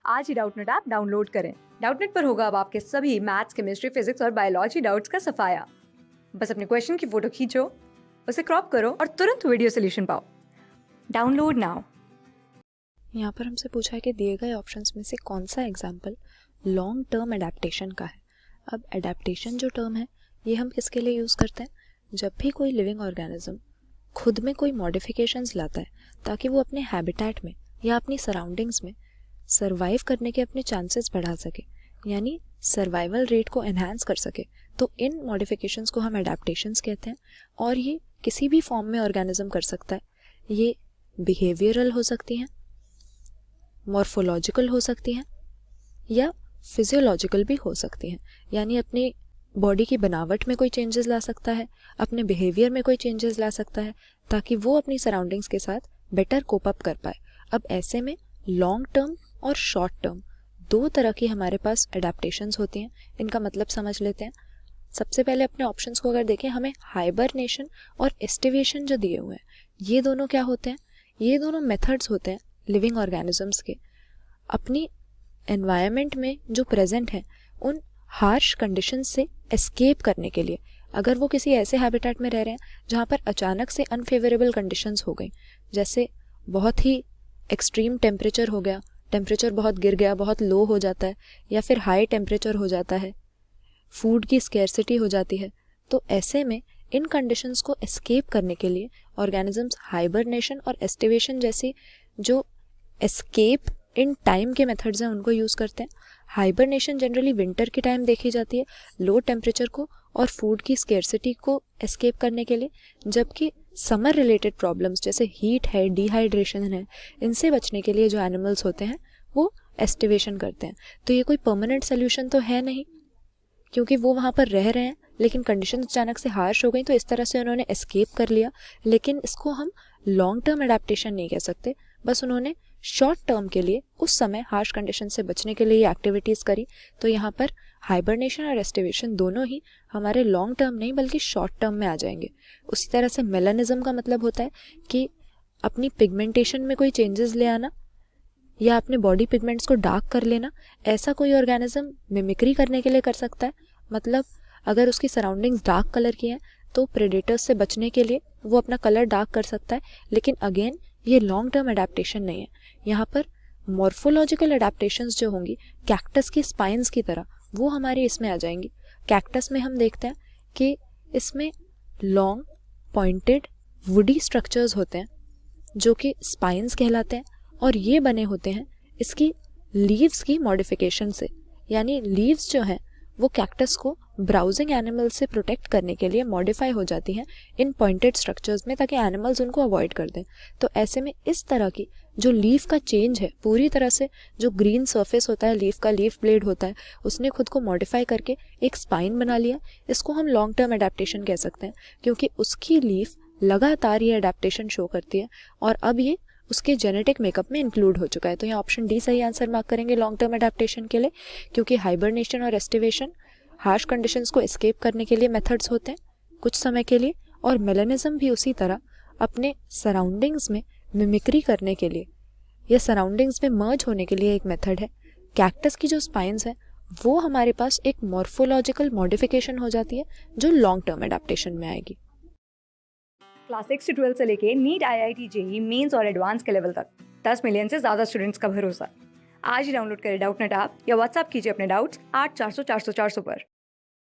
आज ही Doubtnut app download करें। Doubtnut पर होगा अब आपके सभी मैथ्स, केमिस्ट्री, फिजिक्स और बायोलॉजी डाउट्स का सफाया। बस अपने क्वेश्चन की फोटो खींचो, उसे क्रॉप करो और तुरंत वीडियो सोल्यूशन पाओ। Download now. यहाँ पर हमसे पूछा है कि दिए गए ऑप्शंस में से कौन सा एग्जाम्पल लॉन्ग टर्म एडेप्टेशन का है। अब एडेप्टेशन जो टर्म है ये हम किसके लिए यूज़ करते हैं? जब भी कोई लिविंग ऑर्गेनिज्म खुद में कोई मॉडिफिकेशंस लाता है ताकि वो अपने हैबिटेट में या अपनी सराउंडिंग्स में सर्वाइव करने के अपने चांसेस बढ़ा सके, यानी सर्वाइवल रेट को एनहांस कर सके, तो इन मॉडिफिकेशंस को हम एडेप्टेशंस कहते हैं। और ये किसी भी फॉर्म में ऑर्गेनिज्म कर सकता है। ये बिहेवियरल हो सकती हैं, मॉर्फोलॉजिकल हो सकती हैं या फिजियोलॉजिकल भी हो सकती हैं, यानी अपनी बॉडी की बनावट में कोई चेंजेस ला सकता है, अपने बिहेवियर में कोई चेंजेस ला सकता है ताकि वो अपनी सराउंडिंग्स के साथ बेटर कोप अप कर पाए। अब ऐसे में लॉन्ग टर्म और शॉर्ट टर्म दो तरह की हमारे पास एडेप्टेशंस होती हैं। इनका मतलब समझ लेते हैं। सबसे पहले अपने ऑप्शंस को अगर देखें, हमें हाइबरनेशन और एस्टिवेशन जो दिए हुए हैं, ये दोनों क्या होते हैं? ये दोनों मेथड्स होते हैं लिविंग ऑर्गेनिजम्स के अपनी एनवायरनमेंट में जो प्रेजेंट हैं उन हार्श कंडीशंस से एस्केप करने के लिए। अगर वो किसी ऐसे हैबिटेट में रह रहे हैं जहाँ पर अचानक से अनफेवरेबल कंडीशंस हो गई, जैसे बहुत ही एक्सट्रीम टेम्परेचर हो गया, टेम्परेचर बहुत गिर गया, बहुत लो हो जाता है, या फिर हाई टेम्परेचर हो जाता है, फूड की स्केर्सिटी हो जाती है, तो ऐसे में इन कंडीशंस को एस्केप करने के लिए ऑर्गेनिजम्स हाइबरनेशन और एस्टिवेशन जैसी जो एस्केप इन टाइम के मेथड्स हैं उनको यूज़ करते हैं। हाइबरनेशन जनरली विंटर के टाइम देखी जाती है, लो टेम्परेचर को और फूड की स्केर्सिटी को एस्केप करने के लिए, जबकि समर रिलेटेड प्रॉब्लम्स जैसे हीट है, डिहाइड्रेशन है, इनसे बचने के लिए जो एनिमल्स होते हैं वो एस्टिवेशन करते हैं। तो ये कोई परमानेंट सोल्यूशन तो है नहीं, क्योंकि वो वहाँ पर रह रहे हैं लेकिन कंडीशन अचानक से हार्श हो गई तो इस तरह से उन्होंने एस्केप कर लिया। लेकिन इसको हम लॉन्ग टर्म एडेप्टेशन नहीं कह सकते, बस उन्होंने शॉर्ट टर्म के लिए उस समय हार्श कंडीशन से बचने के लिए ये एक्टिविटीज़ करी। तो यहाँ पर हाइबरनेशन और एस्टिवेशन दोनों ही हमारे लॉन्ग टर्म नहीं बल्कि शॉर्ट टर्म में आ जाएंगे। उसी तरह से मेलानिज्म का मतलब होता है कि अपनी पिगमेंटेशन में कोई चेंजेस ले आना या अपने बॉडी पिगमेंट्स को डार्क कर लेना। ऐसा कोई ऑर्गेनिज्म मिमिक्री करने के लिए कर सकता है, मतलब अगर उसकी सराउंडिंग्स डार्क कलर की हैं तो प्रेडेटर्स से बचने के लिए वो अपना कलर डार्क कर सकता है। लेकिन अगेन ये लॉन्ग टर्म एडेप्टेशन नहीं है। यहाँ पर मॉर्फोलॉजिकल एडेप्टेशंस जो होंगी कैक्टस की स्पाइंस की तरह, वो हमारी इसमें आ जाएंगी। कैक्टस में हम देखते हैं कि इसमें लॉन्ग पॉइंटेड वुडी स्ट्रक्चर्स होते हैं जो कि स्पाइंस कहलाते हैं, और ये बने होते हैं इसकी लीव्स की मॉडिफिकेशन से। यानी लीव्स जो हैं वो कैक्टस को ब्राउजिंग एनिमल्स से प्रोटेक्ट करने के लिए मॉडिफाई हो जाती हैं इन पॉइंटेड स्ट्रक्चर्स में ताकि एनिमल्स उनको अवॉइड कर दें। तो ऐसे में इस तरह की जो लीफ का चेंज है, पूरी तरह से जो ग्रीन सरफेस होता है लीफ का, लीफ ब्लेड होता है, उसने खुद को मॉडिफाई करके एक स्पाइन बना लिया। इसको हम लॉन्ग टर्म एडेप्टेशन कह सकते हैं क्योंकि उसकी लीफ लगातार ये एडेप्टेशन शो करती है और अब ये उसके जेनेटिक मेकअप में इंक्लूड हो चुका है। तो यहाँ ऑप्शन डी सही आंसर मार्क करेंगे लॉन्ग टर्म एडेप्टेशन के लिए, क्योंकि हाइबरनेशन और एस्टिवेशन हार्श कंडीशंस को एस्केप करने के लिए मेथड्स होते हैं कुछ समय के लिए, और मेलानिज्म भी उसी तरह अपने सराउंडिंग्स में मिमिक्री करने के लिए या सराउंडिंग्स में मर्ज होने के लिए एक मेथड है। कैक्टस की जो स्पाइंस है वो हमारे पास एक मॉर्फोलॉजिकल मॉडिफिकेशन हो जाती है जो लॉन्ग टर्म एडेप्टेशन में आएगी। क्लास 6 से 12 से लेके नीट, IIT, JEE मेंस और एडवांस के लेवल तक 10 मिलियन से ज्यादा स्टूडेंट्स का भरोसा। आज ही डाउनलोड करें डाउटनेट ऐप या व्हाट्सएप कीजिए अपने डाउट्स 8400 400 400 पर।